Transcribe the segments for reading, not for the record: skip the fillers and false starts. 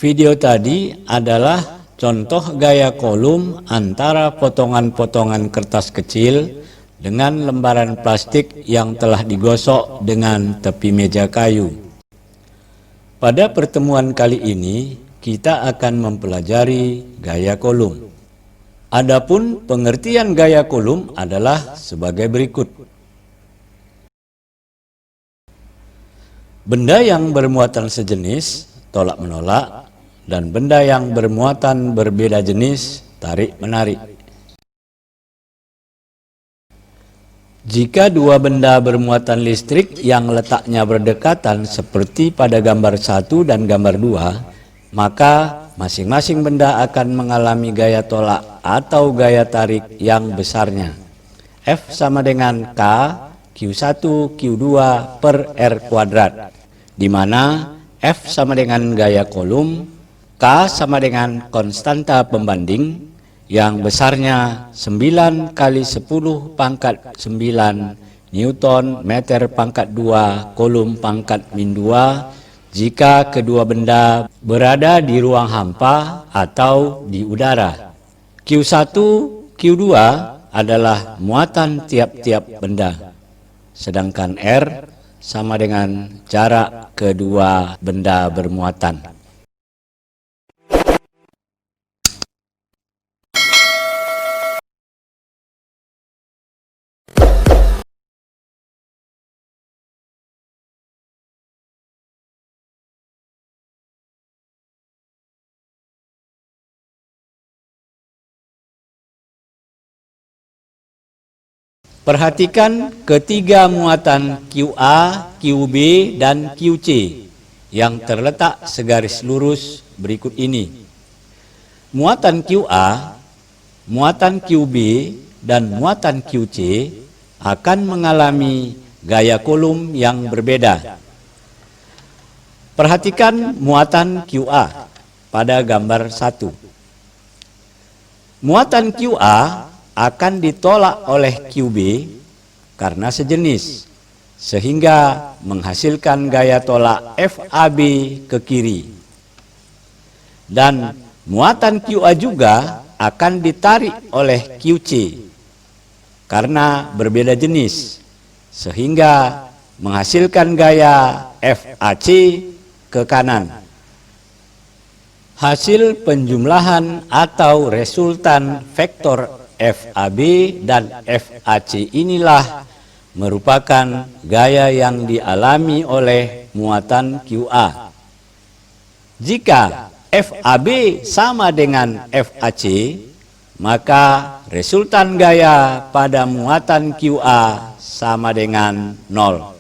Video tadi adalah contoh gaya kolum antara potongan-potongan kertas kecil dengan lembaran plastik yang telah digosok dengan tepi meja kayu. Pada pertemuan kali ini, kita akan mempelajari gaya kolum. Adapun pengertian gaya kolum adalah sebagai berikut. Benda yang bermuatan sejenis, tolak-menolak, dan benda yang bermuatan berbeda jenis, tarik-menarik. Jika dua benda bermuatan listrik yang letaknya berdekatan seperti pada gambar 1 dan gambar 2, maka masing-masing benda akan mengalami gaya tolak atau gaya tarik yang besarnya. F sama dengan K Q1 Q2 per R kuadrat, di mana F sama dengan gaya kolum, K sama dengan konstanta pembanding yang besarnya 9 kali 10 pangkat 9 Newton meter pangkat 2 kolum pangkat min 2 jika kedua benda berada di ruang hampa atau di udara. Q1, Q2 adalah muatan tiap-tiap benda, sedangkan R sama dengan jarak kedua benda bermuatan. Perhatikan ketiga muatan QA, QB, dan QC yang terletak segaris lurus berikut ini. Muatan QA, muatan QB, dan muatan QC akan mengalami gaya kolum yang berbeda. Perhatikan muatan QA pada gambar 1. Muatan QA akan ditolak oleh QB karena sejenis, sehingga menghasilkan gaya tolak FAB ke kiri. Dan muatan QA juga akan ditarik oleh QC karena berbeda jenis, sehingga menghasilkan gaya FAC ke kanan. Hasil penjumlahan atau resultan vektor FAB dan FAC inilah merupakan gaya yang dialami oleh muatan QA. Jika FAB sama dengan FAC, maka resultan gaya pada muatan QA sama dengan 0.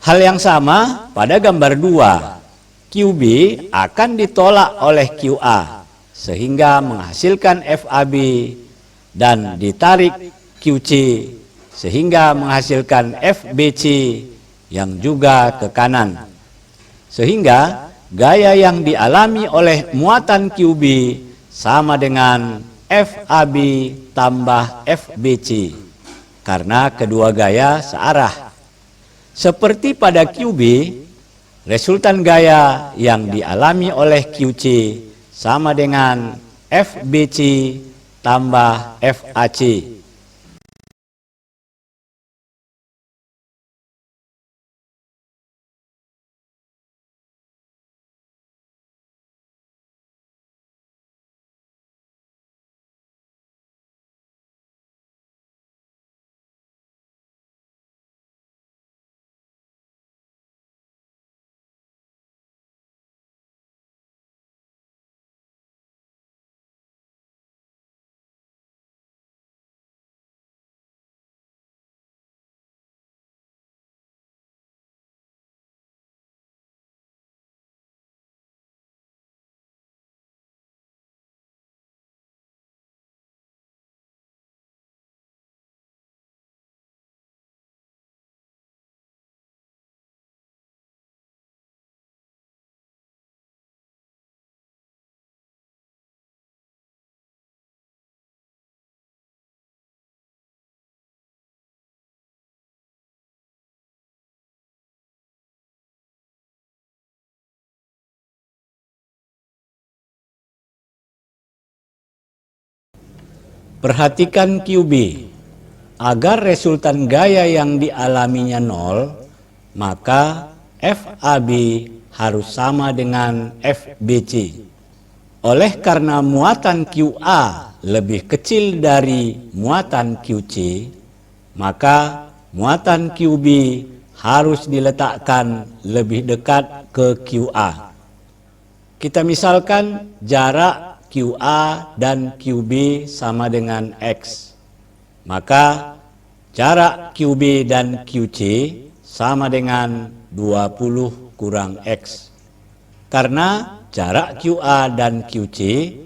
Hal yang sama pada gambar 2, QB akan ditolak oleh QA, sehingga menghasilkan FAB dan ditarik QC sehingga menghasilkan FBC yang juga ke kanan. Sehingga gaya yang dialami oleh muatan QB sama dengan FAB tambah FBC karena kedua gaya searah. Seperti pada QB, resultan gaya yang dialami oleh QC sama dengan FBC tambah FAC. Perhatikan QB. Agar resultan gaya yang dialaminya 0, maka FAB harus sama dengan FBC. Oleh karena muatan QA lebih kecil dari muatan QC, maka muatan QB harus diletakkan lebih dekat ke QA. Kita misalkan jarak QA dan QB sama dengan X. Maka jarak QB dan QC sama dengan 20 kurang X. Karena jarak QA dan QC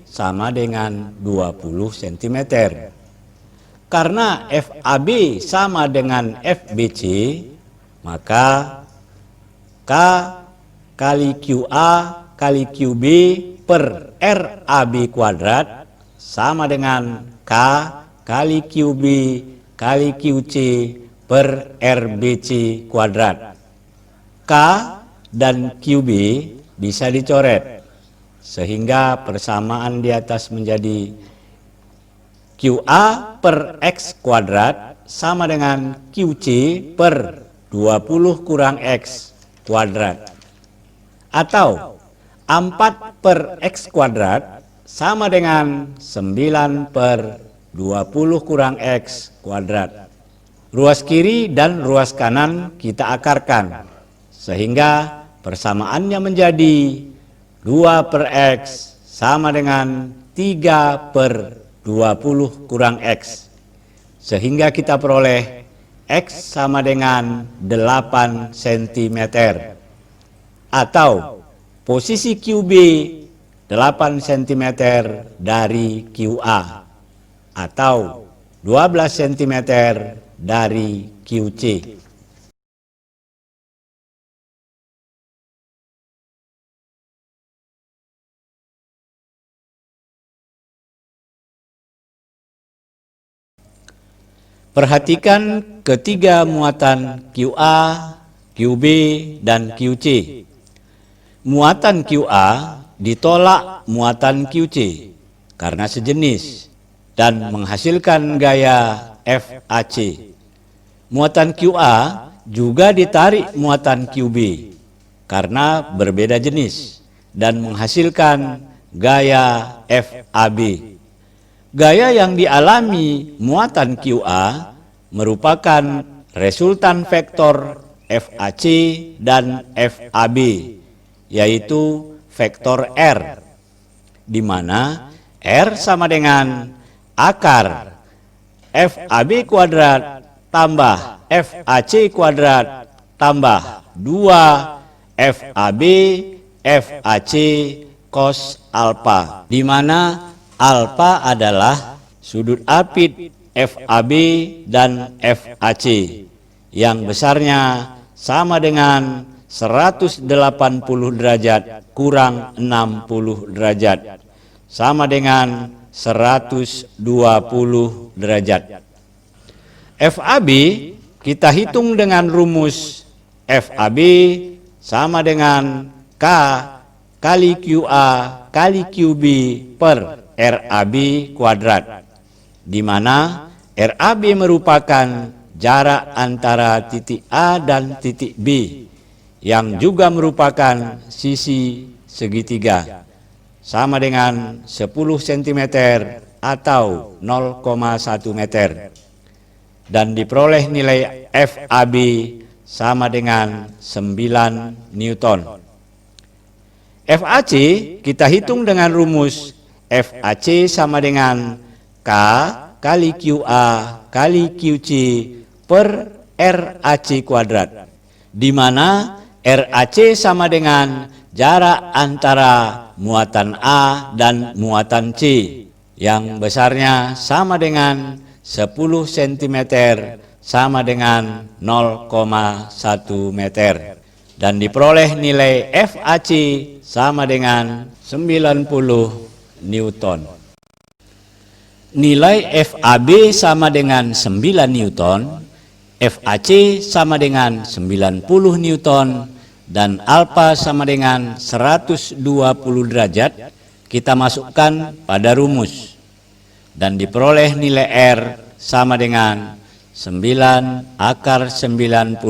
sama dengan 20 cm. Karena FAB sama dengan FBC, maka K kali QA kali QB per RAB kuadrat sama dengan K kali QB kali QC per RBC kuadrat. K dan QB bisa dicoret, sehingga persamaan di atas menjadi QA per X kuadrat sama dengan QC per 20 kurang X kuadrat. Atau 4 per X kuadrat sama dengan 9 per 20 kurang X kuadrat. Ruas kiri dan ruas kanan kita akarkan, sehingga persamaannya menjadi 2 per X sama dengan 3 per 20 kurang X. Sehingga kita peroleh X sama dengan 8 cm. Atau posisi QB 8 cm dari QA. Atau 12 cm dari QC. Perhatikan ketiga muatan QA, QB, dan QC. Muatan QA ditolak muatan QC karena sejenis dan menghasilkan gaya FAC. Muatan QA juga ditarik muatan QB karena berbeda jenis dan menghasilkan gaya FAB. Gaya yang dialami muatan QA merupakan resultan vektor FAC dan FAB, yaitu vektor R, di mana R sama dengan akar FAB kuadrat tambah FAC kuadrat tambah 2 FAB FAC cos alfa, di mana alfa adalah sudut apit FAB dan FAC yang besarnya sama dengan 180 derajat kurang 60 derajat, sama dengan 120 derajat. FAB kita hitung dengan rumus FAB sama dengan K kali QA kali QB per RAB kuadrat, di mana RAB merupakan jarak antara titik A dan titik B, yang juga merupakan sisi segitiga, sama dengan 10 cm atau 0,1 meter. Dan diperoleh nilai FAB sama dengan 9 Newton. FAC kita hitung dengan rumus FAC sama dengan K kali QA kali QC per RAC kuadrat, di mana RAC sama dengan jarak antara muatan A dan muatan C, yang besarnya sama dengan 10 cm sama dengan 0,1 meter. Dan diperoleh nilai FAC sama dengan 90 Newton. Nilai FAB sama dengan 9 Newton, FAC sama dengan 90 Newton, dan alfa sama dengan 120 derajat kita masukkan pada rumus. dan diperoleh nilai R sama dengan 9 akar 91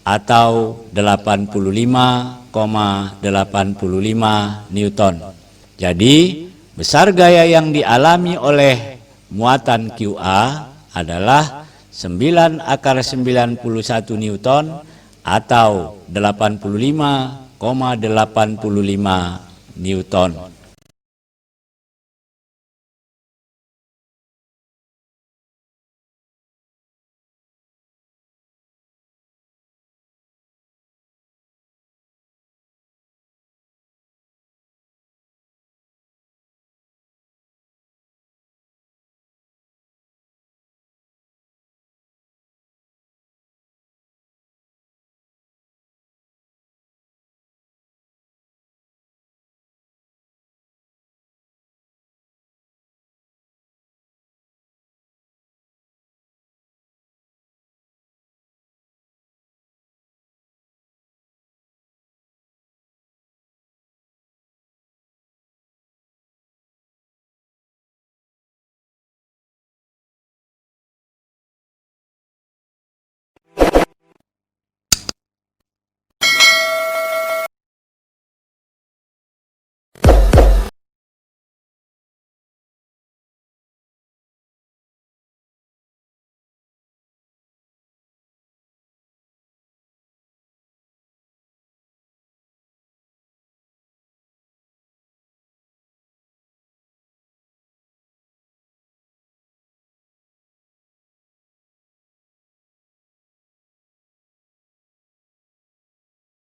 atau 85,85 Newton. Jadi, besar gaya yang dialami oleh muatan QA adalah 9 akar 91 Newton atau 85,85 Newton.